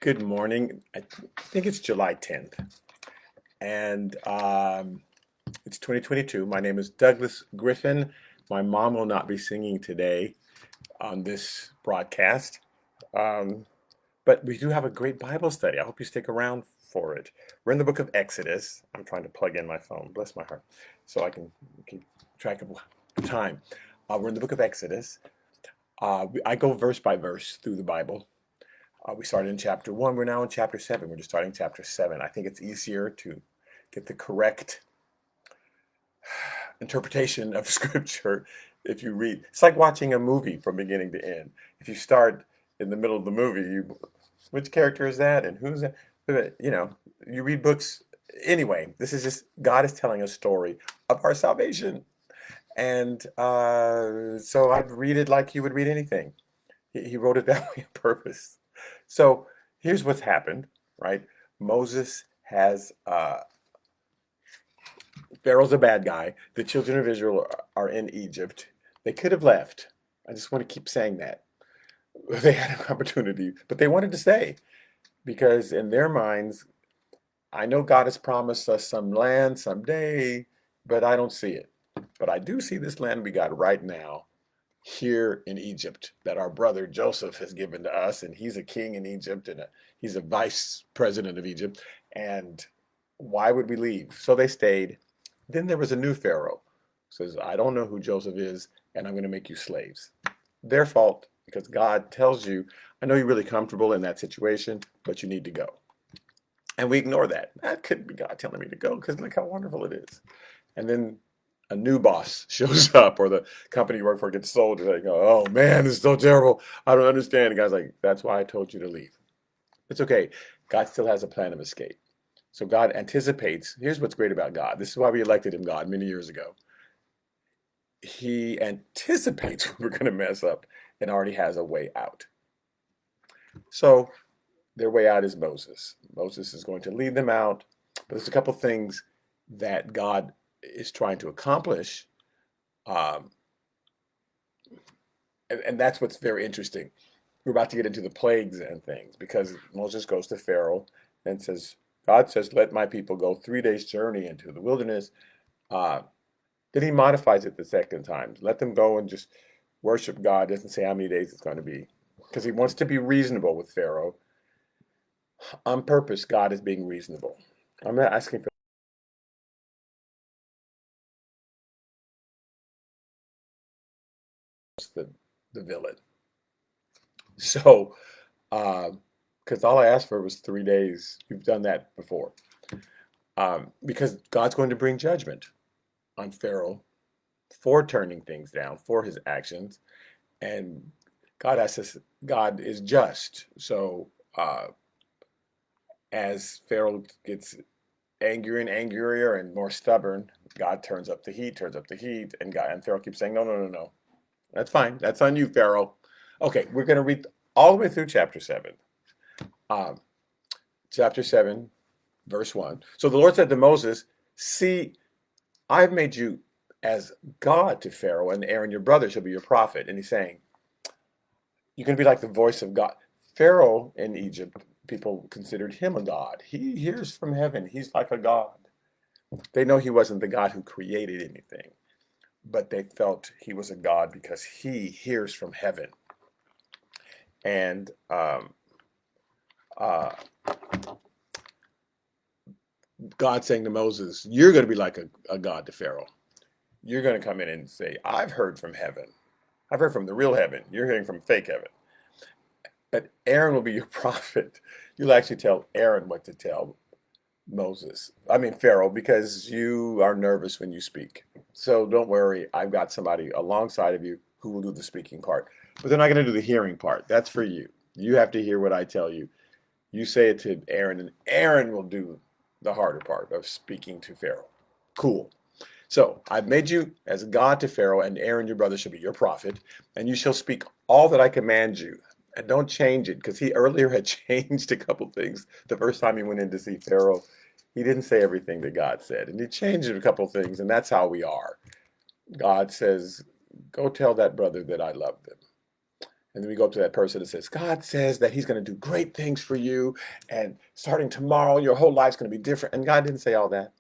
Good morning. I think it's July 10th, and it's 2022. My name is Douglas Griffin. My mom will not be singing today on this broadcast, um, but we do have a great Bible study. I hope you stick around for it. We're in the book of Exodus. I'm trying to plug in my phone, bless my heart, so I can keep track of time. We're in the book of Exodus. I go verse by verse through the Bible. We started in chapter 1. We're now in chapter 7. We're just starting chapter 7. I think it's easier to get the correct interpretation of scripture if you read. It's like watching a movie from beginning to end. If you start in the middle of the movie, which character is that and who's that? You read books. Anyway, this is just God is telling a story of our salvation. And so I'd read it like you would read anything. He wrote it that way on purpose. So here's what's happened, right? Moses has Pharaoh's a bad guy. The children of Israel are in Egypt. They could have left. I just want to keep saying that. They had an opportunity, but they wanted to stay because in their minds, I know God has promised us some land someday, but I don't see it. But I do see this land we got right now here in Egypt that our brother Joseph has given to us, and he's a king in Egypt and he's a vice president of Egypt. And why would we leave? So they stayed. Then there was a new Pharaoh who says, I don't know who Joseph is, and I'm going to make you slaves. Their fault because God tells you, I know you're really comfortable in that situation, but you need to go. And we ignore that. That couldn't be God telling me to go because look how wonderful it is. And then a new boss shows up or the company you work for gets sold and they go, oh man, this is so terrible. I don't understand. The guy's like, that's why I told you to leave. It's okay. God still has a plan of escape. So God anticipates. Here's what's great about God. This is why we elected him God many years ago. He anticipates when we're going to mess up and already has a way out. So their way out is Moses. Moses is going to lead them out. But there's a couple things that God is trying to accomplish. Um, and that's what's very interesting. We're about to get into the plagues and things because Moses goes to Pharaoh and says, God says, let my people go 3 days journey into the wilderness. Uh, then he modifies it the second time. Let them go and just worship God. Doesn't say how many days it's going to be because he wants to be reasonable with Pharaoh. On purpose, God is being reasonable. I'm not asking for the, the villain. So, because all I asked for was 3 days. We've done that before. Because God's going to bring judgment on Pharaoh for turning things down, for his actions. And God asks us, God is just. So as Pharaoh gets angrier and angrier and more stubborn, God turns up the heat, and Pharaoh keeps saying, no, no, no, no. That's fine. That's on you, Pharaoh. Okay, we're going to read all the way through chapter 7. Um, chapter 7, verse 1. So the Lord said to Moses, see, I've made you as God to Pharaoh, and Aaron your brother shall be your prophet. And he's saying, you can be like the voice of God. Pharaoh in Egypt, people considered him a god. He hears from heaven. He's like a god. They know he wasn't the God who created anything, but they felt he was a god because he hears from heaven. And uh, God saying to Moses, you're going to be like a god to Pharaoh. You're going to come in and say, I've heard from heaven. I've heard from the real heaven. You're hearing from fake heaven. But Aaron will be your prophet. You'll actually tell Aaron what to tell Pharaoh, because you are nervous when you speak. So don't worry. I've got somebody alongside of you who will do the speaking part. But they're not going to do the hearing part. That's for you. You have to hear what I tell you. You say it to Aaron, and Aaron will do the harder part of speaking to Pharaoh. Cool. So I've made you as God to Pharaoh, and Aaron your brother shall be your prophet, and you shall speak all that I command you. And don't change it, because he earlier had changed a couple things. The first time he went in to see Pharaoh, he didn't say everything that God said, and he changed a couple things, and that's how we are. God says, go tell that brother that I love them. And then we go up to that person that says, God says that he's going to do great things for you. And starting tomorrow, your whole life's going to be different. And God didn't say all that,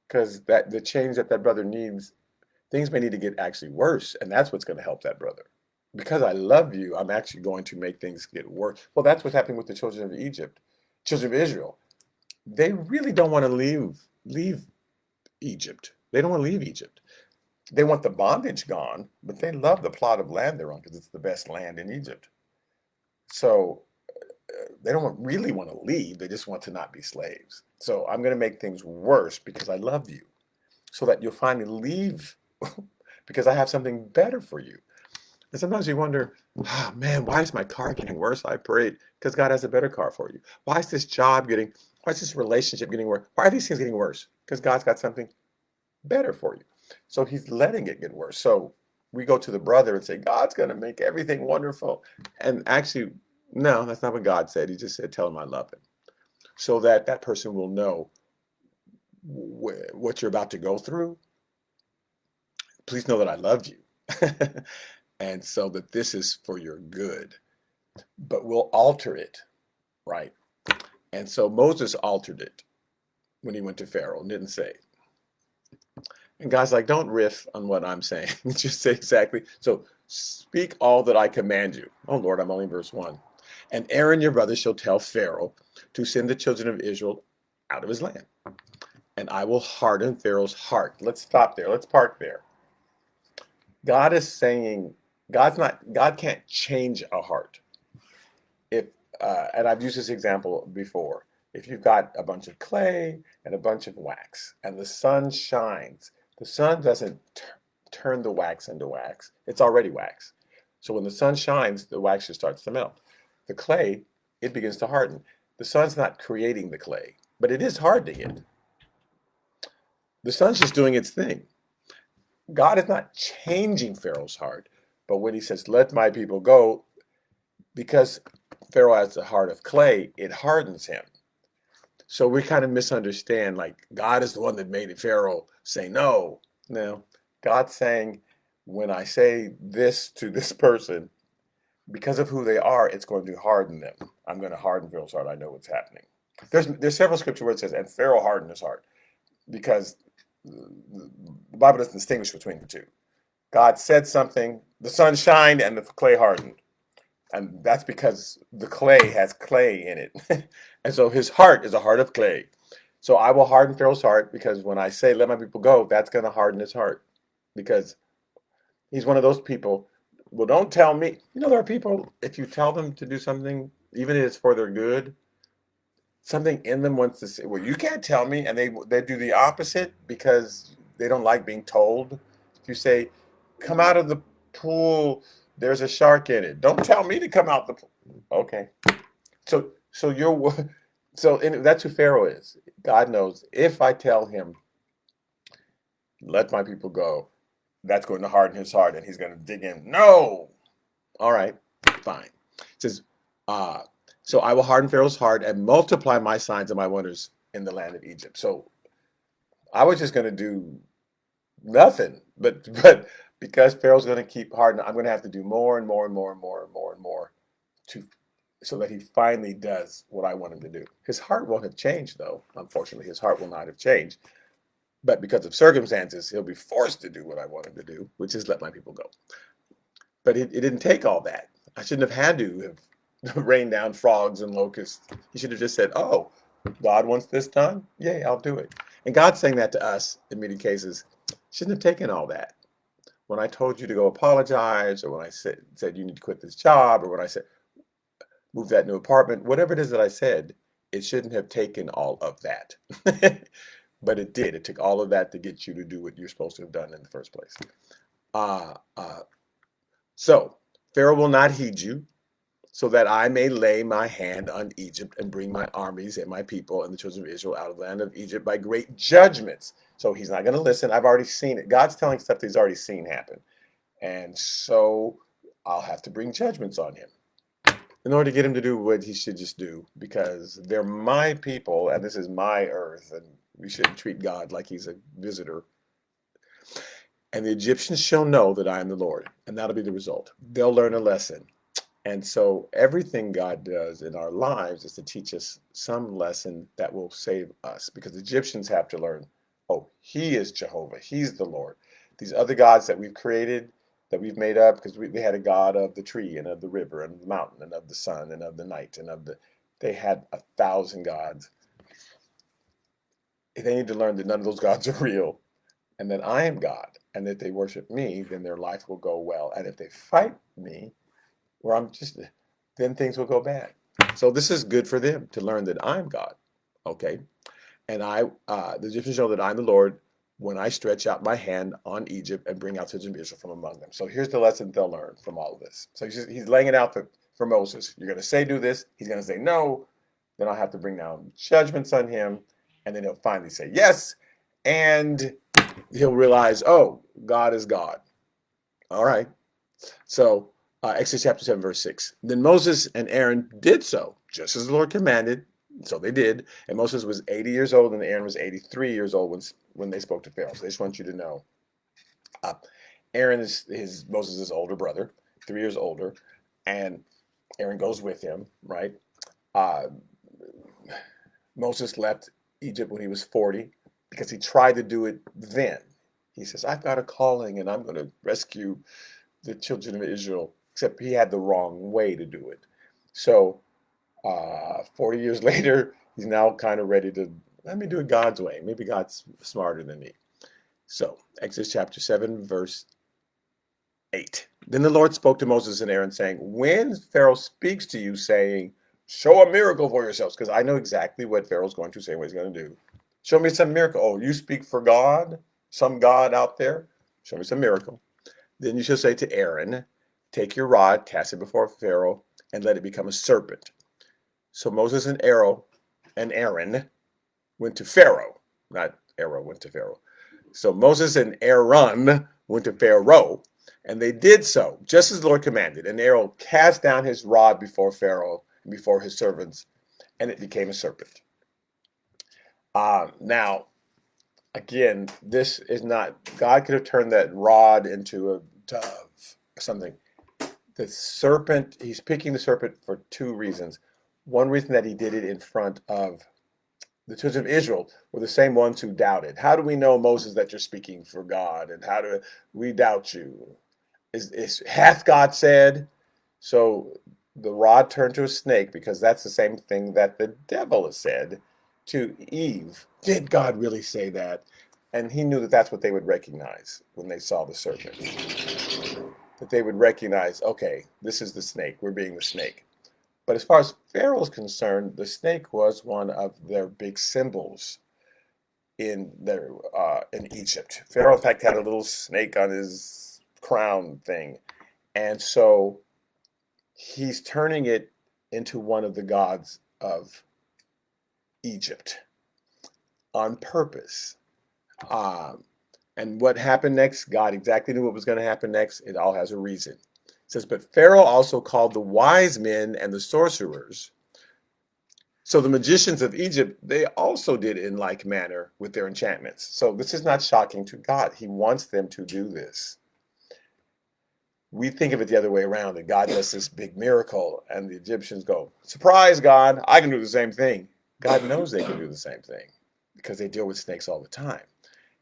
because that the change that that brother needs, things may need to get actually worse. And that's what's going to help that brother. Because I love you, I'm actually going to make things get worse. Well, that's what's happening with the children of Egypt, children of Israel. They really don't want to leave Egypt. They don't want to leave Egypt. They want the bondage gone, but they love the plot of land they're on because it's the best land in Egypt. So they don't really want to leave. They just want to not be slaves. So I'm going to make things worse because I love you, so that you'll finally leave because I have something better for you. And sometimes you wonder, oh man, why is my car getting worse? I prayed because God has a better car for you. Why is this job getting, why is this relationship getting worse? Why are these things getting worse? Because God's got something better for you. So he's letting it get worse. So we go to the brother and say, God's going to make everything wonderful. And actually, no, that's not what God said. He just said, tell him I love him. So that that person will know what you're about to go through. Please know that I love you. And so that this is for your good. But we'll alter it, right? And so Moses altered it when he went to Pharaoh and didn't say. And God's like, don't riff on what I'm saying. Just say exactly. So speak all that I command you. Oh Lord, I'm only in verse 1. And Aaron your brother shall tell Pharaoh to send the children of Israel out of his land. And I will harden Pharaoh's heart. Let's stop there. Let's park there. God is saying, God can't change a heart. If and I've used this example before. If you've got a bunch of clay and a bunch of wax, and the sun shines, the sun doesn't turn the wax into wax. It's already wax. So when the sun shines, the wax just starts to melt. The clay, it begins to harden. The sun's not creating the clay, but it is hardening it. The sun's just doing its thing. God is not changing Pharaoh's heart, but when he says, let my people go, because Pharaoh has the heart of clay, it hardens him. So we kind of misunderstand, like God is the one that made it. Pharaoh say no. No, God's saying, when I say this to this person, because of who they are, it's going to harden them. I'm going to harden Pharaoh's heart. I know what's happening. There's several scripture where it says, and Pharaoh hardened his heart, because the Bible doesn't distinguish between the two. God said something, the sun shined and the clay hardened. And that's because the clay has clay in it. And so his heart is a heart of clay. So I will harden Pharaoh's heart, because when I say, let my people go, that's going to harden his heart. Because he's one of those people, well, don't tell me. You know, there are people, if you tell them to do something, even if it's for their good, something in them wants to say, well, you can't tell me. And they do the opposite because they don't like being told. If you say, come out of the pool, there's a shark in it. Don't tell me to come out the pool. Okay. So you're that's who Pharaoh is. God knows if I tell him, let my people go, that's going to harden his heart and he's going to dig in. No. All right, fine. It says, so I will harden Pharaoh's heart and multiply my signs and my wonders in the land of Egypt. So I was just going to do nothing, but because Pharaoh's going to keep hardening, I'm going to have to do more and more and more and more and more and more to so that he finally does what I want him to do. His heart won't have changed, though. Unfortunately, his heart will not have changed. But because of circumstances, he'll be forced to do what I want him to do, which is let my people go. But it didn't take all that. I shouldn't have had to have rained down frogs and locusts. He should have just said, oh, God wants this done? Yay, I'll do it. And God's saying that to us in many cases. Shouldn't have taken all that. When I told you to go apologize, or when I said you need to quit this job, or when I said move that new apartment, whatever it is that I said, it shouldn't have taken all of that. But it did. It took all of that to get you to do what you're supposed to have done in the first place. So Pharaoh will not heed you, so that I may lay my hand on Egypt and bring my armies and my people and the children of Israel out of the land of Egypt by great judgments. So he's not going to listen. I've already seen it. God's telling stuff that he's already seen happen. And so I'll have to bring judgments on him in order to get him to do what he should just do, because they're my people and this is my earth, and we shouldn't treat God like he's a visitor. And the Egyptians shall know that I am the Lord. And that'll be the result. They'll learn a lesson. And so everything God does in our lives is to teach us some lesson that will save us. Because the Egyptians have to learn, oh, he is Jehovah. He's the Lord. These other gods that we've created, that we've made up, because we had a God of the tree and of the river and the mountain and of the sun and of the night and of the, they had 1,000 gods. If they need to learn that none of those gods are real and that I am God and that they worship me, then their life will go well. And if they fight me, where I'm just, then things will go bad. So this is good for them to learn that I'm God, okay? And the Egyptians know that I'm the Lord when I stretch out my hand on Egypt and bring out children of Israel from among them. So here's the lesson they'll learn from all of this. So he's laying it out for Moses. You're going to say do this. He's going to say no. Then I'll have to bring down judgments on him. And then he'll finally say yes. And he'll realize, oh, God is God. All right. So Exodus chapter 7, verse 6. Then Moses and Aaron did so, just as the Lord commanded. So they did. And Moses was 80 years old, and Aaron was 83 years old when they spoke to Pharaoh. So I just want you to know. Aaron is Moses' older brother, 3 years older, and Aaron goes with him, right? Moses left Egypt when he was 40 because he tried to do it then. He says, I've got a calling, and I'm going to rescue the children of Israel, except he had the wrong way to do it. So 40 years later, he's now kind of ready to, let me do it God's way. Maybe God's smarter than me. So Exodus chapter 7, verse 8. Then the Lord spoke to Moses and Aaron, saying, when Pharaoh speaks to you, saying, show a miracle for yourselves, because I know exactly what Pharaoh's going to say, what he's going to do. Show me some miracle. Oh, you speak for God, some God out there? Show me some miracle. Then you shall say to Aaron, take your rod, cast it before Pharaoh, and let it become a serpent. So Moses and Aaron went to Pharaoh. Not Aaron went to Pharaoh. So Moses and Aaron went to Pharaoh, and they did so, just as the Lord commanded. And Aaron cast down his rod before Pharaoh and before his servants, and it became a serpent. Now, again, this is not, God could have turned that rod into a dove or something. The serpent, he's picking the serpent for two reasons. One reason that he did it in front of the children of Israel were the same ones who doubted. How do we know, Moses, that you're speaking for God? And how do we doubt you? Hath God said? So the rod turned to a snake because that's the same thing that the devil has said to Eve. Did God really say that? And he knew that that's what they would recognize when they saw the serpent. That they would recognize, okay, this is the snake. We're being the snake. But as far as Pharaoh is concerned, the snake was one of their big symbols in Egypt. Pharaoh, in fact, had a little snake on his crown thing. And so he's turning it into one of the gods of Egypt on purpose. And what happened next? God exactly knew what was going to happen next. It all has a reason. It says, but Pharaoh also called the wise men and the sorcerers. So the magicians of Egypt, they also did in like manner with their enchantments. So this is not shocking to God. He wants them to do this. We think of it the other way around, that God does this big miracle, and the Egyptians go, surprise, God, I can do the same thing. God knows they can do the same thing because they deal with snakes all the time.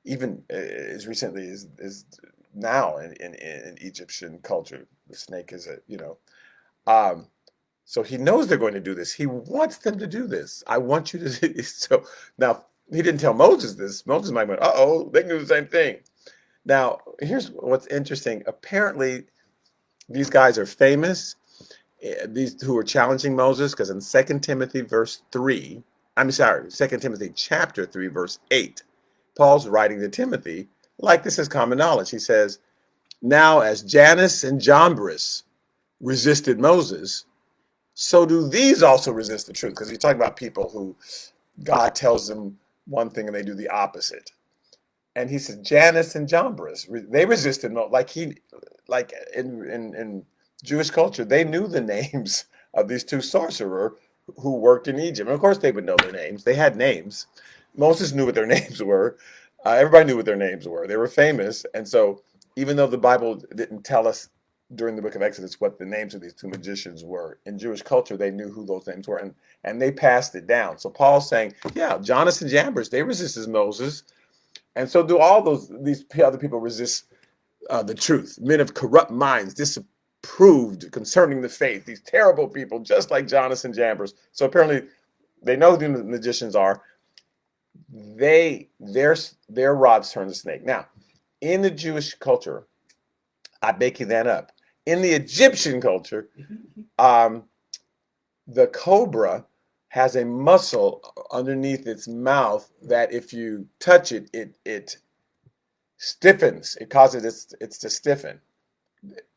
Even as recently as now in Egyptian culture, the snake is so he knows they're going to do this. He wants them to do this. I want you to do this. So now he didn't tell Moses this. Moses might went, uh-oh, they can do the same thing. Now, here's what's interesting. Apparently, these guys are famous, these who are challenging Moses, because in 2 Timothy chapter 3, verse 8, Paul's writing to Timothy, like this is common knowledge. He says, now as Jannes and Jambres resisted Moses, so do these also resist the truth. Because he's talking about people who God tells them one thing and they do the opposite. And he said, Jannes and Jambres, they resisted Moses. Like in Jewish culture, they knew the names of these two sorcerers who worked in Egypt. And of course, they would know their names. They had names. Moses knew what their names were. Everybody knew what their names were. They were famous. And so even though the Bible didn't tell us during the book of Exodus what the names of these two magicians were, in Jewish culture, they knew who those names were, and they passed it down. So Paul's saying, yeah, Jannes and Jambres, they resisted Moses. And so do all these other people resist the truth. Men of corrupt minds, disapproved concerning the faith. These terrible people, just like Jannes and Jambres. So apparently they know who the magicians are. Their rods turn to snake. Now, in the Jewish culture, I bake you that up. In the Egyptian culture, the cobra has a muscle underneath its mouth that if you touch it, it stiffens. It causes it to stiffen.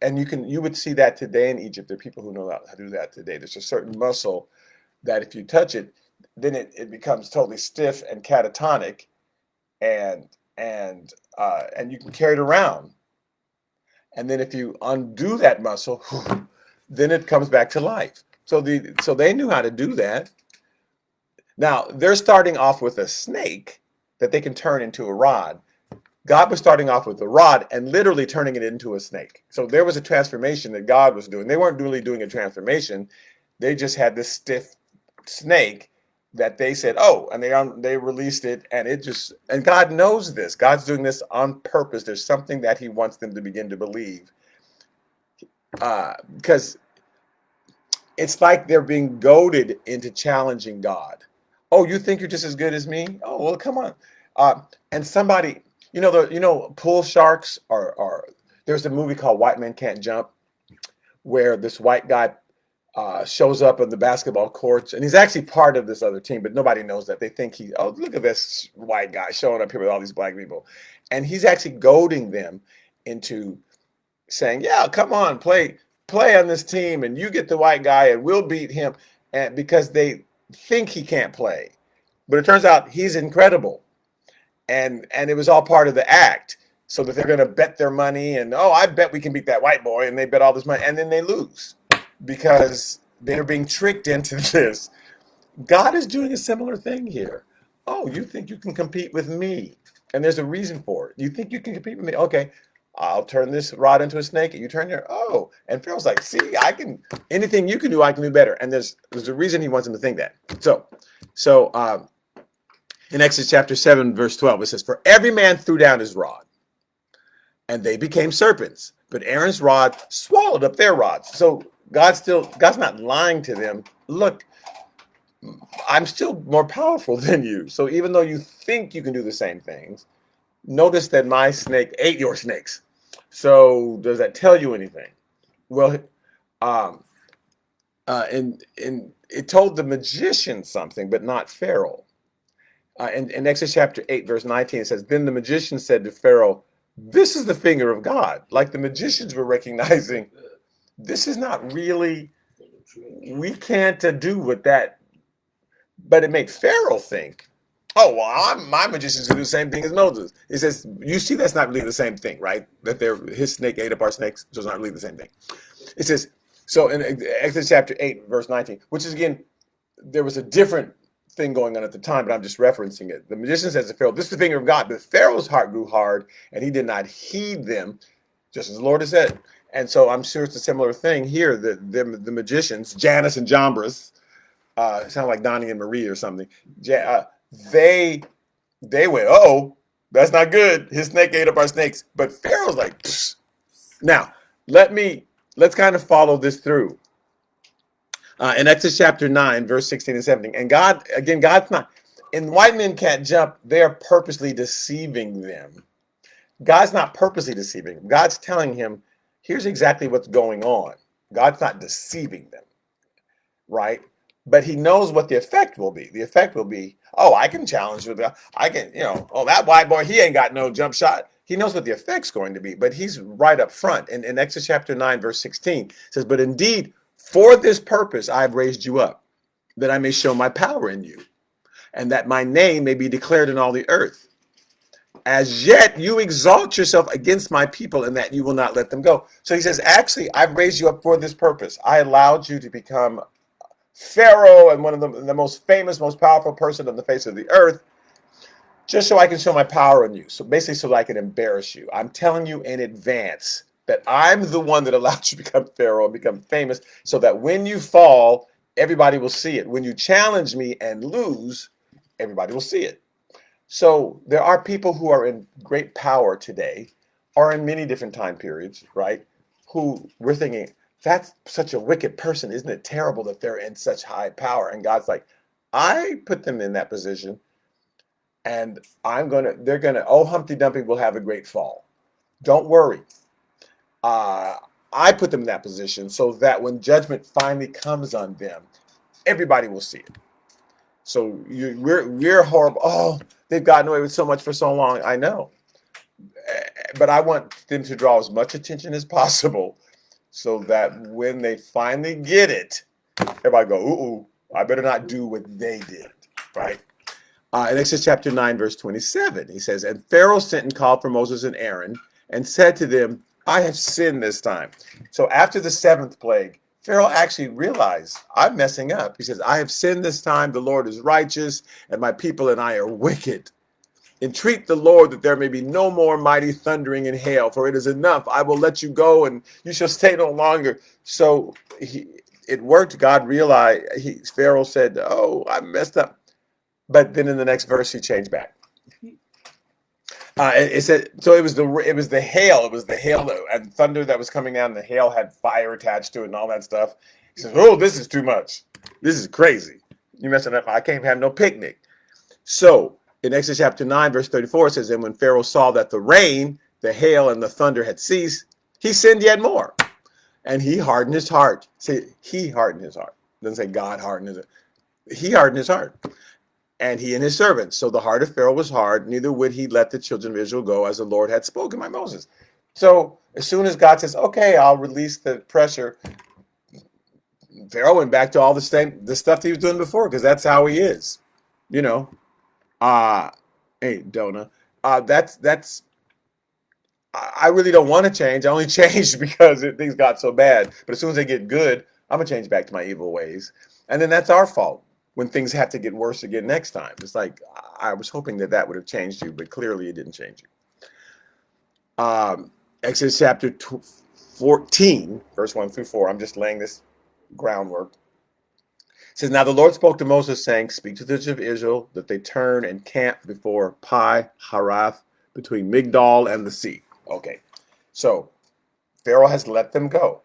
And you would see that today in Egypt. There are people who know how to do that today. There's a certain muscle that if you touch it, then it becomes totally stiff and catatonic, and you can carry it around. And then if you undo that muscle, then it comes back to life. So they knew how to do that. Now they're starting off with a snake that they can turn into a rod. God was starting off with a rod and literally turning it into a snake. So there was a transformation that God was doing. They weren't really doing a transformation. They just had this stiff snake that they said, oh, and they released it, and God knows this. God's doing this on purpose. There's something that he wants them to begin to believe, because it's like they're being goaded into challenging God. Oh, you think you're just as good as me? Oh, well, come on. And somebody, pool sharks are. There's a movie called White Men Can't Jump, where this white guy shows up on the basketball courts, and he's actually part of this other team, but nobody knows that. They think look at this white guy showing up here with all these black people. And he's actually goading them into saying, yeah, come on, play on this team, and you get the white guy, and we'll beat him. And because they think he can't play. But it turns out he's incredible. And it was all part of the act, so that they're going to bet their money, and, oh, I bet we can beat that white boy, and they bet all this money, and then they lose. Because they're being tricked into this. God is doing a similar thing here. Oh, you think you can compete with me? And there's a reason for it. You think you can compete with me? Okay, I'll turn this rod into a snake, and you turn your, oh. And Pharaoh's like, see, anything you can do, I can do better. And there's a reason he wants them to think that. So in Exodus chapter 7, verse 12, it says, for every man threw down his rod, and they became serpents. But Aaron's rod swallowed up their rods. So God's not lying to them. Look, I'm still more powerful than you. So even though you think you can do the same things, notice that my snake ate your snakes. So does that tell you anything? Well, and it told the magician something, but not Pharaoh. In Exodus chapter 8, verse 19, it says, then the magician said to Pharaoh, this is the finger of God. Like the magicians were recognizing, this is not really, we can't do with that. But it made Pharaoh think, oh, well, my magicians do the same thing as Moses. He says, you see, that's not really the same thing, right? That his snake ate up our snakes, so it's not really the same thing. It says, so in Exodus chapter 8, verse 19, which is, again, there was a different thing going on at the time, but I'm just referencing it. The magician says to Pharaoh, this is the finger of God. But Pharaoh's heart grew hard, and he did not heed them, just as the Lord has said. And so I'm sure it's a similar thing here. The magicians, Jannes and Jambres, sound like Donnie and Marie or something. They went, oh, that's not good. His snake ate up our snakes. But Pharaoh's like, psst. Now let's kind of follow this through. In Exodus chapter 9, verse 16 and 17. And God's not, and white men can't jump, they're purposely deceiving them. God's not purposely deceiving them. God's telling him, here's exactly what's going on. God's not deceiving them, right? But he knows what the effect will be. The effect will be, oh, I can challenge with I can, oh, that white boy, he ain't got no jump shot. He knows what the effect's going to be, but he's right up front. And in Exodus chapter 9, verse 16, it says, but indeed, for this purpose I have raised you up, that I may show my power in you, and that my name may be declared in all the earth. As yet you exalt yourself against my people, and that you will not let them go. So he says, actually, I've raised you up for this purpose. I allowed you to become Pharaoh and one of the most famous, most powerful person on the face of the earth. just so I can show my power in you. So basically, so that I can embarrass you. I'm telling you in advance that I'm the one that allowed you to become Pharaoh and become famous, so that when you fall, everybody will see it. When you challenge me and lose, everybody will see it. So there are people who are in great power today, or in many different time periods, right? Who we're thinking, that's such a wicked person. Isn't it terrible that they're in such high power? And God's like, I put them in that position, and they're gonna, oh, Humpty Dumpty will have a great fall. Don't worry. Uh, I put them in that position so that when judgment finally comes on them, everybody will see it. So we're horrible. Oh, they've gotten away with so much for so long. I know, but I want them to draw as much attention as possible, so that when they finally get it, everybody go, ooh, I better not do what they did, right? In Exodus chapter 9, verse 27, he says, and Pharaoh sent and called for Moses and Aaron and said to them, I have sinned this time. So after the seventh plague, Pharaoh actually realized, I'm messing up. He says, I have sinned this time. The Lord is righteous, and my people and I are wicked. Entreat the Lord that there may be no more mighty thundering and hail, for it is enough. I will let you go, and you shall stay no longer. So it worked. God realized, Pharaoh said, oh, I messed up. But then in the next verse, he changed back. It said, so it was the hail. It was the hail and thunder that was coming down. The hail had fire attached to it and all that stuff. He says, oh, this is too much. This is crazy. You messing up. I can't have no picnic. So in Exodus chapter 9, verse 34, it says, and when Pharaoh saw that the rain, the hail, and the thunder had ceased, he sinned yet more. And he hardened his heart. See, he hardened his heart. It doesn't say God hardened his heart. He hardened his heart. And he and his servants. So the heart of Pharaoh was hard, neither would he let the children of Israel go, as the Lord had spoken by Moses. So as soon as God says, okay, I'll release the pressure, Pharaoh went back to all the stuff that he was doing before, because that's how he is. You know, hey, Donna, that's I really don't want to change. I only changed because things got so bad. But as soon as they get good, I'm going to change back to my evil ways. And then that's our fault when things have to get worse again next time. It's like, I was hoping that would have changed you, but clearly it didn't change you. Exodus chapter 14, verse 1 through 4. I'm just laying this groundwork. It says, now the Lord spoke to Moses, saying, speak to the children of Israel that they turn and camp before Pi Harath, between Migdol and the sea. Okay, so Pharaoh has let them go,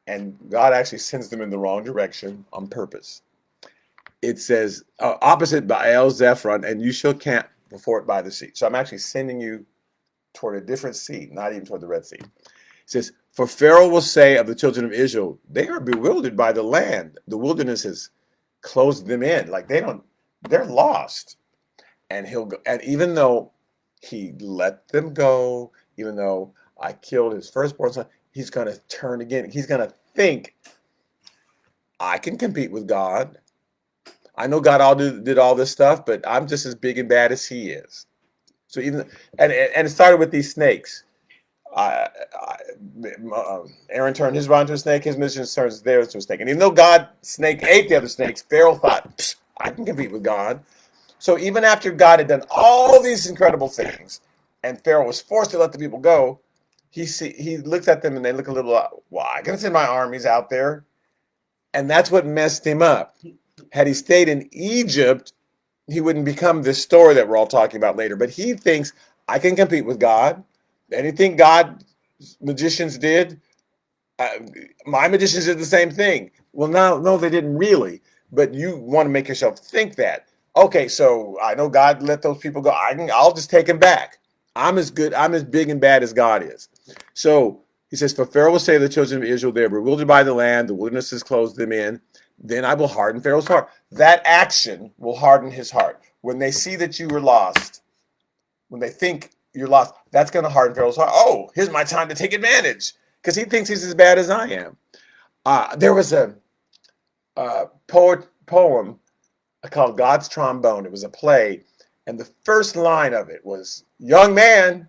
and God actually sends them in the wrong direction on purpose. It says, opposite Baal Zephron, and you shall camp before it by the sea. So I'm actually sending you toward a different sea, not even toward the Red Sea. It says, for Pharaoh will say of the children of Israel, they are bewildered by the land. The wilderness has closed them in. Like they're lost. And he'll go, and even though he let them go, even though I killed his firstborn son, he's going to turn again. He's going to think, I can compete with God. I know God did all this stuff, but I'm just as big and bad as he is. So and it started with these snakes. Aaron turned his rod into a snake. His mission turns theirs to a snake. And even though snake ate the other snakes, Pharaoh thought, I can compete with God. So even after God had done all these incredible things, and Pharaoh was forced to let the people go, he looks at them and they look a little, well, I can send my armies out there. And that's what messed him up. Had he stayed in Egypt, he wouldn't become this story that we're all talking about later. But he thinks, I can compete with God. Anything God's magicians did, my magicians did the same thing. Well, no, they didn't really. But you want to make yourself think that. Okay, so I know God let those people go. I'll just take them back. I'm as big and bad as God is. So he says, for Pharaoh will say to the children of Israel, they are bewildered by the land, the wilderness has closed them in. Then I will harden Pharaoh's heart. That action will harden his heart. When they see that you were lost, when they think you're lost, that's going to harden Pharaoh's heart. Oh, here's my time to take advantage, because he thinks he's as bad as I am. There was a poem called God's Trombone. It was a play, and the first line of it was, young man,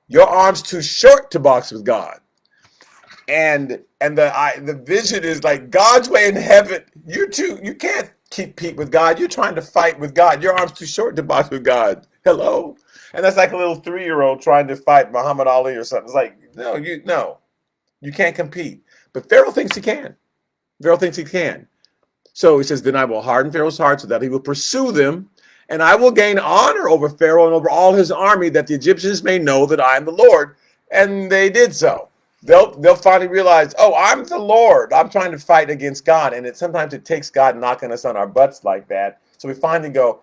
your arm's too short to box with God. And the vision is like God's way in heaven. You can't compete with God. You're trying to fight with God. Your arm's too short to box with God. Hello. And that's like a little 3-year-old trying to fight Muhammad Ali or something. It's like, no, you can't compete. But Pharaoh thinks he can. Pharaoh thinks he can. So he says, then I will harden Pharaoh's heart so that he will pursue them, and I will gain honor over Pharaoh and over all his army, that the Egyptians may know that I am the Lord. And they did so. They'll finally realize, oh, I'm the Lord. I'm trying to fight against God. And sometimes it takes God knocking us on our butts like that. So we finally go,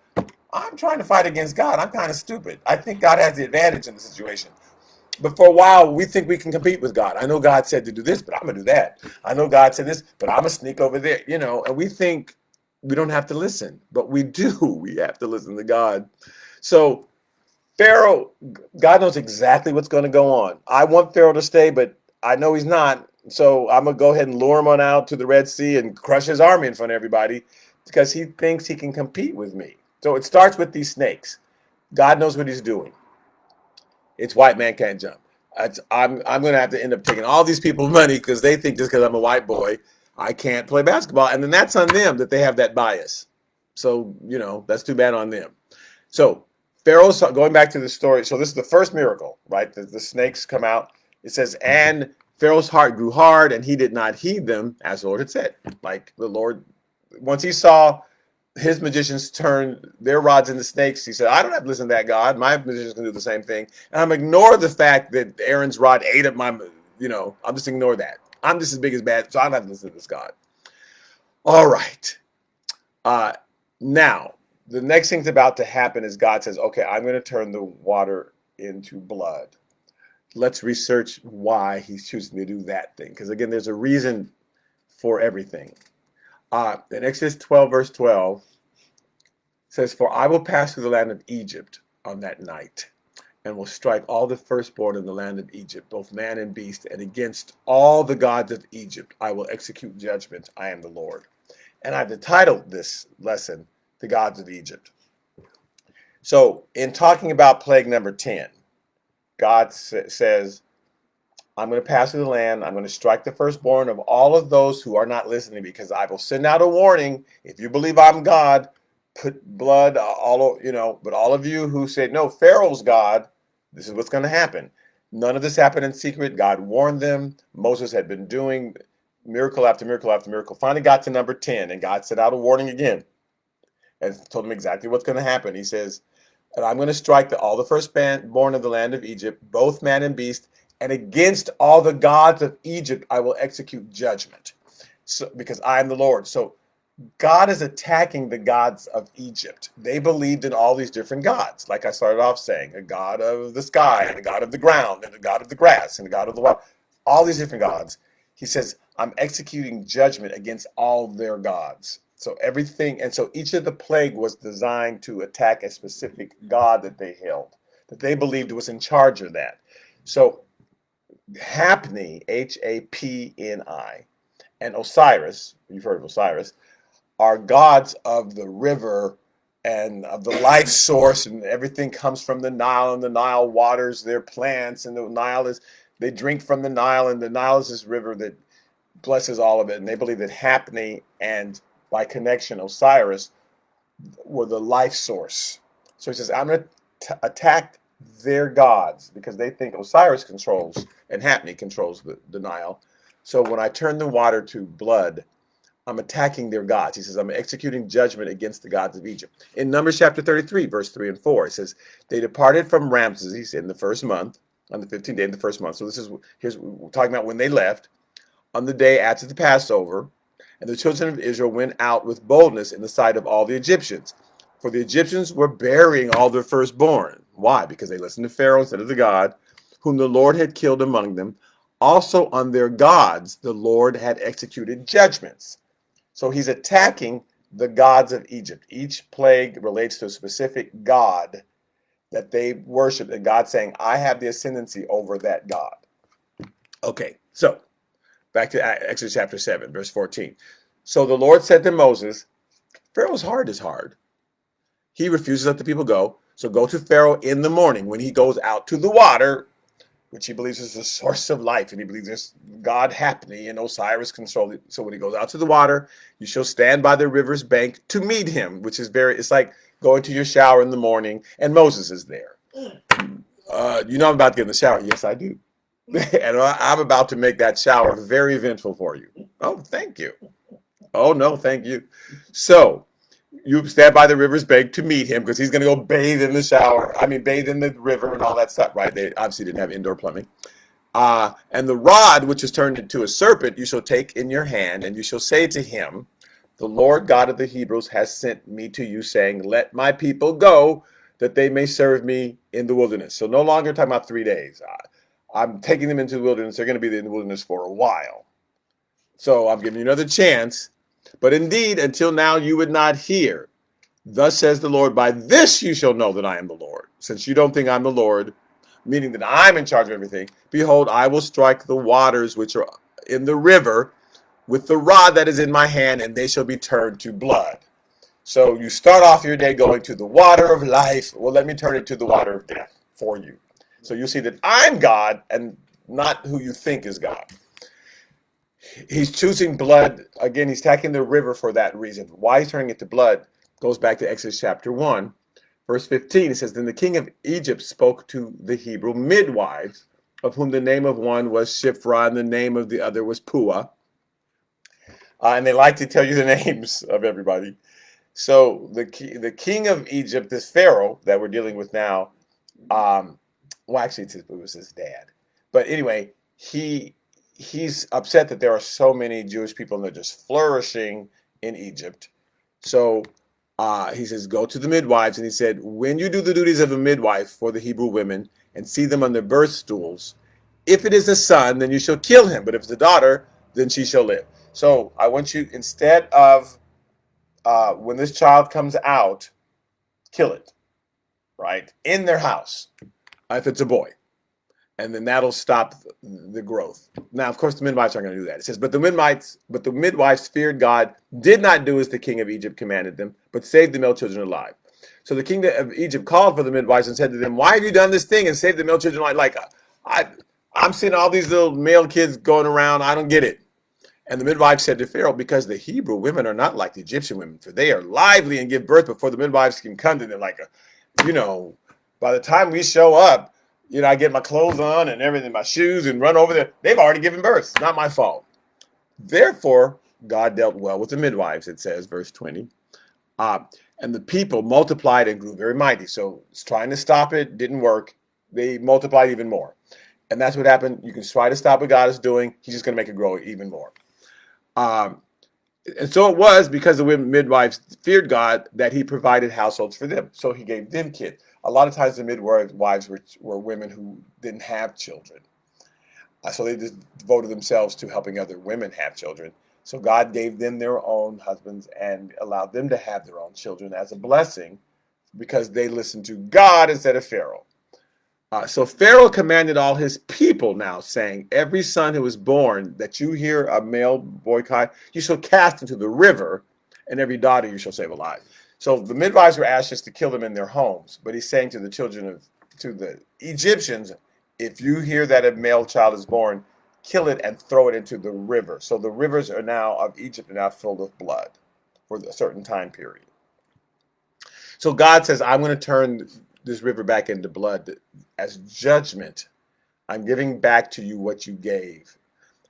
I'm trying to fight against God. I'm kind of stupid. I think God has the advantage in the situation. But for a while, we think we can compete with God. I know God said to do this, but I'm going to do that. I know God said this, but I'm going to sneak over there, and we think we don't have to listen, but we do. We have to listen to God. So Pharaoh, God knows exactly what's going to go on. I want Pharaoh to stay, but I know he's not. So I'm going to go ahead and lure him on out to the Red Sea and crush his army in front of everybody because he thinks he can compete with me. So it starts with these snakes. God knows what he's doing. It's white man can't jump. I'm going to have to end up taking all these people's money because they think just because I'm a white boy, I can't play basketball. And then that's on them that they have that bias. So, that's too bad on them. So Pharaoh's, going back to the story. So this is the first miracle, right? The snakes come out. It says, and Pharaoh's heart grew hard and he did not heed them as the Lord had said. Like the Lord, once he saw his magicians turn their rods into snakes, he said, I don't have to listen to that God. My magicians can do the same thing. And I'm ignore the fact that Aaron's rod ate up my, I'm just ignore that. I'm just as big as bad, so I don't have to listen to this God. All right. Now, the next thing's about to happen is God says, okay, I'm going to turn the water into blood. Let's research why he's choosing to do that thing. Because again, there's a reason for everything. In Exodus 12, verse 12, says, for I will pass through the land of Egypt on that night, and will strike all the firstborn in the land of Egypt, both man and beast, and against all the gods of Egypt I will execute judgment. I am the Lord. And I've entitled this lesson, The Gods of Egypt. So in talking about plague number 10, God says, I'm going to pass through the land. I'm going to strike the firstborn of all of those who are not listening, because I will send out a warning. If you believe I'm God, put blood but all of you who said, no, Pharaoh's God, this is what's going to happen. None of this happened in secret. God warned them. Moses had been doing miracle after miracle after miracle. Finally got to number 10, and God sent out a warning again and told him exactly what's going to happen. He says, and I'm going to strike all the firstborn of the land of Egypt, both man and beast, and against all the gods of Egypt I will execute judgment. So, because I am the Lord. So God is attacking the gods of Egypt. They believed in all these different gods. Like I started off saying, a god of the sky, and a god of the ground, and a god of the grass, and a god of the water. All these different gods. He says, I'm executing judgment against all their gods. So everything, and so each of the plague was designed to attack a specific god that they held, that they believed was in charge of that. So Hapni, Hapni, and Osiris, you've heard of Osiris, are gods of the river and of the life source, and everything comes from the Nile, and the Nile waters their plants, and the Nile they drink from the Nile, and the Nile is this river that blesses all of it. And they believe that Hapni and by connection Osiris were the life source. So he says, I'm going to attack their gods because they think Osiris controls and Hapni controls the Nile. So when I turn the water to blood, I'm attacking their gods. He says, I'm executing judgment against the gods of Egypt. In Numbers chapter 33, verse 3 and 4, it says, they departed from Ramses in the first month, on the 15th day of the first month. So here's we're talking about when they left, on the day after the Passover. And the children of Israel went out with boldness in the sight of all the Egyptians. For the Egyptians were burying all their firstborn. Why? Because they listened to Pharaoh instead of the God, whom the Lord had killed among them. Also on their gods, the Lord had executed judgments. So he's attacking the gods of Egypt. Each plague relates to a specific god that they worship, and God's saying, I have the ascendancy over that God. Okay, so back to Exodus chapter 7, verse 14. So the Lord said to Moses, Pharaoh's heart is hard. He refuses to let the people go. So go to Pharaoh in the morning when he goes out to the water, which he believes is the source of life, and he believes there's God happening and Osiris control it. So when he goes out to the water, you shall stand by the river's bank to meet him, which is it's like going to your shower in the morning, and Moses is there. You know I'm about to get in the shower. Yes, I do. And I'm about to make that shower very eventful for you. Oh, thank you. Oh, no, thank you. So you stand by the river's bank to meet him because he's going to go bathe in the shower. I mean, bathe in the river and all that stuff, right? They obviously didn't have indoor plumbing. And the rod, which is turned into a serpent, you shall take in your hand, and you shall say to him, the Lord God of the Hebrews has sent me to you, saying, let my people go, that they may serve me in the wilderness. So no longer talking about 3 days. I'm taking them into the wilderness. They're going to be in the wilderness for a while. So I'm giving you another chance. But indeed, until now you would not hear. Thus says the Lord, by this you shall know that I am the Lord. Since you don't think I'm the Lord, meaning that I'm in charge of everything, behold, I will strike the waters which are in the river with the rod that is in my hand, and they shall be turned to blood. So you start off your day going to the water of life. Well, let me turn it to the water of death for you. So you see that I'm God and not who you think is God. He's choosing blood. Again, he's attacking the river for that reason. Why he's turning it to blood goes back to Exodus chapter 1, verse 15. It says, then the king of Egypt spoke to the Hebrew midwives, of whom the name of one was Shiphrah and the name of the other was Puah. And they like to tell you the names of everybody. So the king of Egypt, this Pharaoh that we're dealing with now, well, actually, it was his dad. But anyway, he's upset that there are so many Jewish people and they're just flourishing in Egypt. So he says, go to the midwives. And he said, when you do the duties of a midwife for the Hebrew women and see them on their birth stools, if it is a son, then you shall kill him. But if it's a daughter, then she shall live. So I want you, instead of when this child comes out, kill it, right? In their house, if it's a boy. And then that'll stop the growth. Now, of course, the midwives aren't going to do that. It says, but the midwives feared God, did not do as the king of Egypt commanded them, but saved the male children alive. So the king of Egypt called for the midwives and said to them, why have you done this thing and saved the male children alive? Like, I'm seeing all these little male kids going around. I don't get it. And the midwives said to Pharaoh, because the Hebrew women are not like the Egyptian women, for they are lively and give birth before the midwives can come to them. Like, by the time we show up, I get my clothes on and everything, my shoes, and run over there. They've already given birth. It's not my fault. Therefore, God dealt well with the midwives, it says, verse 20. And the people multiplied and grew very mighty. So it's trying to stop it, didn't work. They multiplied even more. And that's what happened. You can try to stop what God is doing. He's just going to make it grow even more. And so it was because the midwives feared God that he provided households for them. So he gave them kids. A lot of times the midwives were women who didn't have children. So they just devoted themselves to helping other women have children. So God gave them their own husbands and allowed them to have their own children as a blessing because they listened to God instead of Pharaoh. So Pharaoh commanded all his people now, saying, every son who is born that you hear a male boy cry, you shall cast into the river, and every daughter you shall save alive. So the midwives were asked just to kill them in their homes. But he's saying to the Egyptians, if you hear that a male child is born, kill it and throw it into the river. So the rivers of Egypt are now filled with blood for a certain time period. So God says, I'm going to turn this river back into blood as judgment. I'm giving back to you what you gave.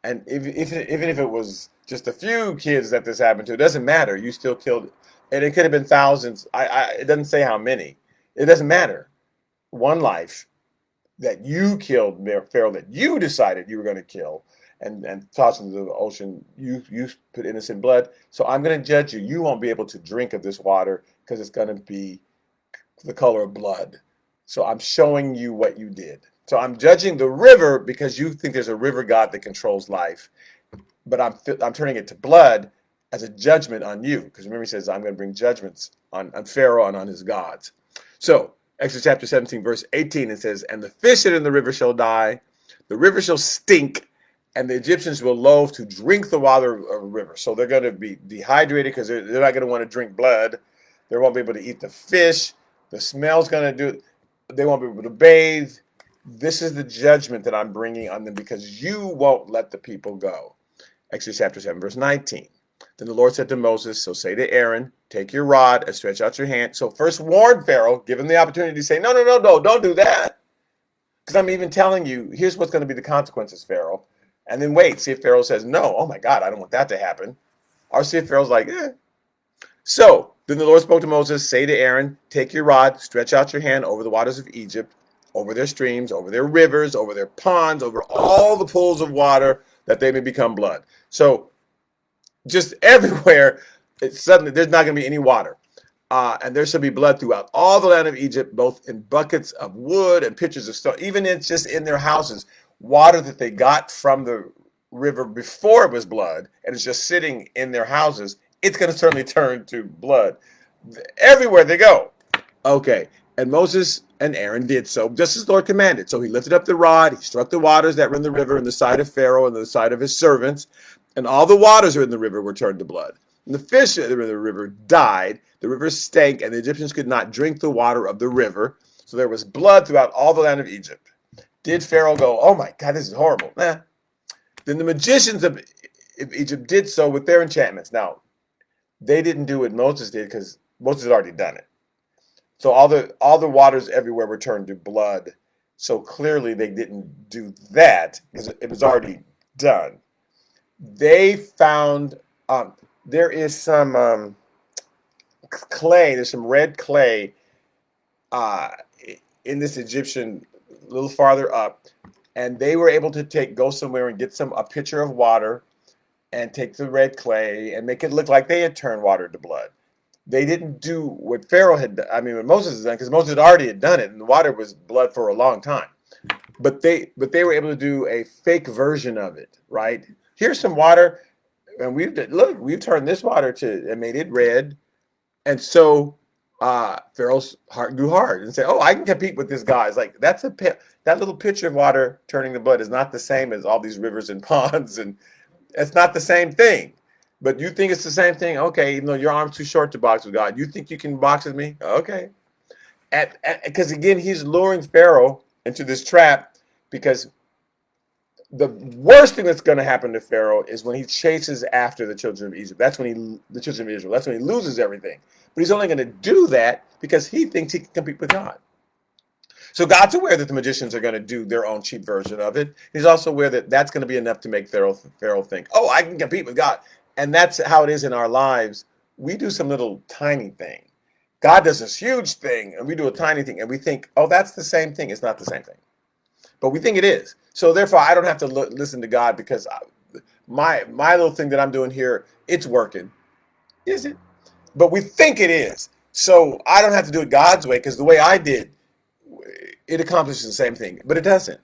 And even if it was just a few kids that this happened to, it doesn't matter. You still killed, and it could have been thousands. It doesn't say how many. It doesn't matter. One life that you killed, Pharaoh, that you decided you were going to kill and toss into the ocean, you put innocent blood. So I'm going to judge you. You won't be able to drink of this water because it's going to be the color of blood. So I'm showing you what you did. So I'm judging the river because you think there's a river god that controls life, but I'm turning it to blood as a judgment on you. Because remember, he says, I'm going to bring judgments on Pharaoh and on his gods. So Exodus chapter 17, verse 18, it says, and the fish that in the river shall die, the river shall stink, and the Egyptians will loathe to drink the water of the river. So they're going to be dehydrated because they're not going to want to drink blood. They won't be able to eat the fish. The smell's going to do it. They won't be able to bathe. This is the judgment that I'm bringing on them because you won't let the people go. Exodus chapter 7, verse 19. Then the Lord said to Moses, so say to Aaron, take your rod and stretch out your hand. So first warn Pharaoh, give him the opportunity to say, no, no, no, no, don't do that. Because I'm even telling you, here's what's going to be the consequences, Pharaoh. And then wait, see if Pharaoh says, no, oh my God, I don't want that to happen. Or see if Pharaoh's like, eh. So then the Lord spoke to Moses, say to Aaron, take your rod, stretch out your hand over the waters of Egypt, over their streams, over their rivers, over their ponds, over all the pools of water, that they may become blood. So just everywhere, suddenly there's not going to be any water. And there shall be blood throughout all the land of Egypt, both in buckets of wood and pitchers of stone, even it's just in their houses. Water that they got from the river before it was blood, and it's just sitting in their houses, it's going to certainly turn to blood everywhere they go. Okay, and Moses and Aaron did so, just as the Lord commanded. So he lifted up the rod, he struck the waters that were in the river in the sight of Pharaoh and the sight of his servants, and all the waters in the river were turned to blood. And the fish in the river died, the river stank, and the Egyptians could not drink the water of the river. So there was blood throughout all the land of Egypt. Did Pharaoh go, oh my God, this is horrible? Nah. Then the magicians of Egypt did so with their enchantments. Now, they didn't do what Moses did because Moses had already done it. So all the waters everywhere were turned to blood. So clearly they didn't do that because it was already done. They found there is some clay. There's some red clay in this Egyptian a little farther up, and they were able to go somewhere and get a pitcher of water and take the red clay and make it look like they had turned water to blood. They didn't do what Pharaoh had done. I mean, what Moses had done, because Moses already had done it, and the water was blood for a long time. But they were able to do a fake version of it, right? Here's some water, and we've turned this water and made it red, and so Pharaoh's heart grew hard and said, "Oh, I can compete with this guy." It's like that little pitcher of water turning to blood is not the same as all these rivers and ponds, and it's not the same thing. But you think it's the same thing? Okay, your arm's too short to box with God. You think you can box with me? Okay. Because again, he's luring Pharaoh into this trap, because the worst thing that's going to happen to Pharaoh is when he chases after the children of Egypt. That's when the children of Israel. That's when he loses everything. But he's only going to do that because he thinks he can compete with God. So God's aware that the magicians are going to do their own cheap version of it. He's also aware that that's going to be enough to make Pharaoh think, oh, I can compete with God. And that's how it is in our lives. We do some little tiny thing. God does this huge thing, and we do a tiny thing, and we think, oh, that's the same thing. It's not the same thing. But we think it is. So therefore, I don't have to listen to God because my little thing that I'm doing here, it's working. Is it? But we think it is. So I don't have to do it God's way, because the way I did, it accomplishes the same thing. But it doesn't.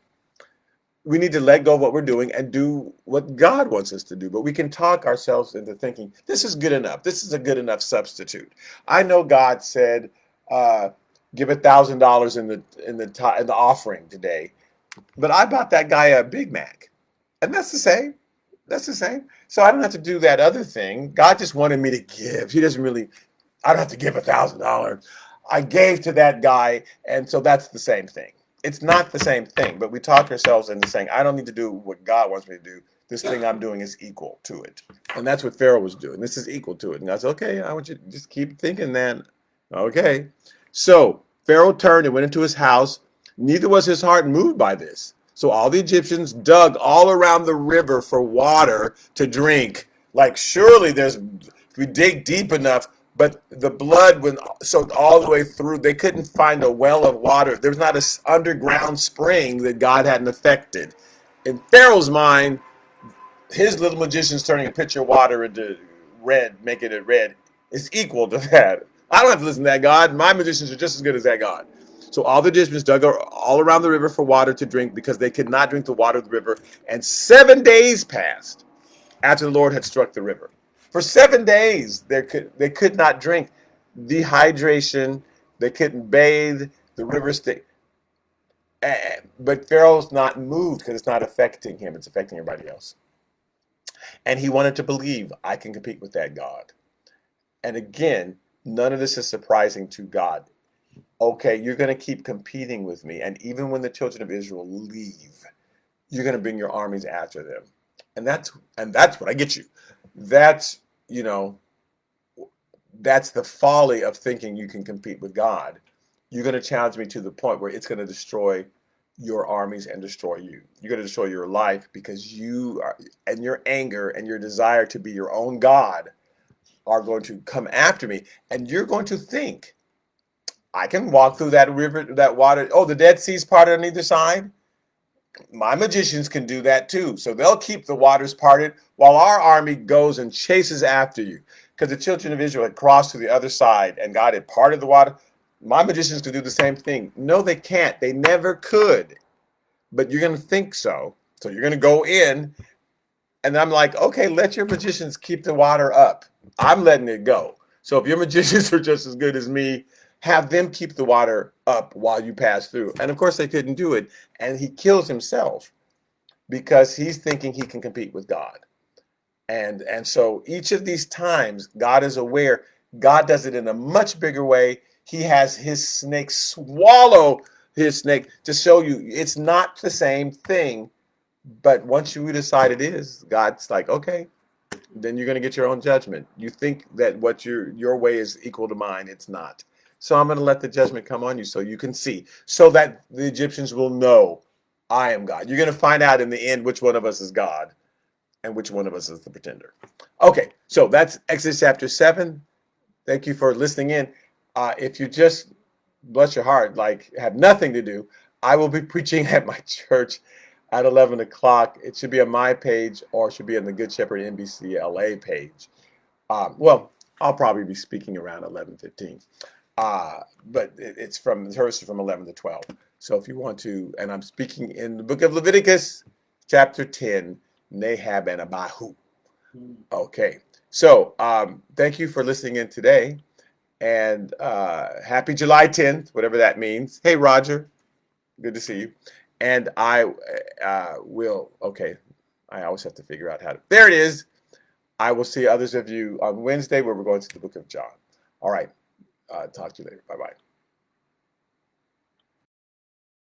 We need to let go of what we're doing and do what God wants us to do. But we can talk ourselves into thinking, this is good enough. This is a good enough substitute. I know God said, give $1,000 in the offering today. But I bought that guy a Big Mac. And that's the same. That's the same. So I don't have to do that other thing. God just wanted me to give. He doesn't really, I don't have to give $1,000. I gave to that guy. And so that's the same thing. It's not the same thing, but we talk ourselves into saying, I don't need to do what God wants me to do. This thing I'm doing is equal to it. And that's what Pharaoh was doing. This is equal to it. And I said, okay, I want you to just keep thinking that. Okay. So Pharaoh turned and went into his house. Neither was his heart moved by this. So all the Egyptians dug all around the river for water to drink. Like, surely if we dig deep enough, but the blood went soaked all the way through. They couldn't find a well of water. There was not an underground spring that God hadn't affected. In Pharaoh's mind, his little magicians turning a pitcher of water into red, making it red, is equal to that. I don't have to listen to that God. My magicians are just as good as that God. So all the Egyptians dug all around the river for water to drink, because they could not drink the water of the river. And 7 days passed after the Lord had struck the river. For 7 days, they could not drink. Dehydration, they couldn't bathe, the river stayed. But Pharaoh's not moved because it's not affecting him. It's affecting everybody else. And he wanted to believe, I can compete with that God. And again, none of this is surprising to God. okay, you're going to keep competing with me. And even when the children of Israel leave, you're going to bring your armies after them. And that's what I get you. That's, you know, that's the folly of thinking you can compete with God. You're going to challenge me to the point where it's going to destroy your armies and destroy you. You're going to destroy your life because you are, and your anger and your desire to be your own God are going to come after me. And you're going to think, I can walk through that river, that water. Oh, the Dead Sea's parted on either side. My magicians can do that too. So they'll keep the waters parted while our army goes and chases after you. Because the children of Israel had crossed to the other side and God had parted the water. My magicians could do the same thing. No, they can't. They never could. But you're going to think so. So you're going to go in. And I'm like, okay, let your magicians keep the water up. I'm letting it go. So if your magicians are just as good as me, have them keep the water up while you pass through. And of course, they couldn't do it. And he kills himself because he's thinking he can compete with God. And so each of these times, God is aware. God does it in a much bigger way. He has his snake swallow his snake to show you it's not the same thing. But once you decide it is, God's like, okay, then you're going to get your own judgment. You think that what your way is equal to mine. It's not. So I'm going to let the judgment come on you so you can see, so that the Egyptians will know I am God. You're going to find out in the end which one of us is God and which one of us is the pretender. Okay, so that's Exodus chapter 7. Thank you for listening in. If you just, bless your heart, like have nothing to do, I will be preaching at my church at 11 o'clock. It should be on my page or it should be on the Good Shepherd NBC LA page. Well, I'll probably be speaking around 11:15. But it's from the service from 11 to 12. So if you want to, and I'm speaking in the book of Leviticus, chapter 10, Nahab and Abihu. Okay. So thank you for listening in today. And happy July 10th, whatever that means. Hey, Roger. Good to see you. And I will, okay, I always have to figure out how to, there it is. I will see others of you on Wednesday where we're going to the book of John. All right. Talk to you later. Bye-bye.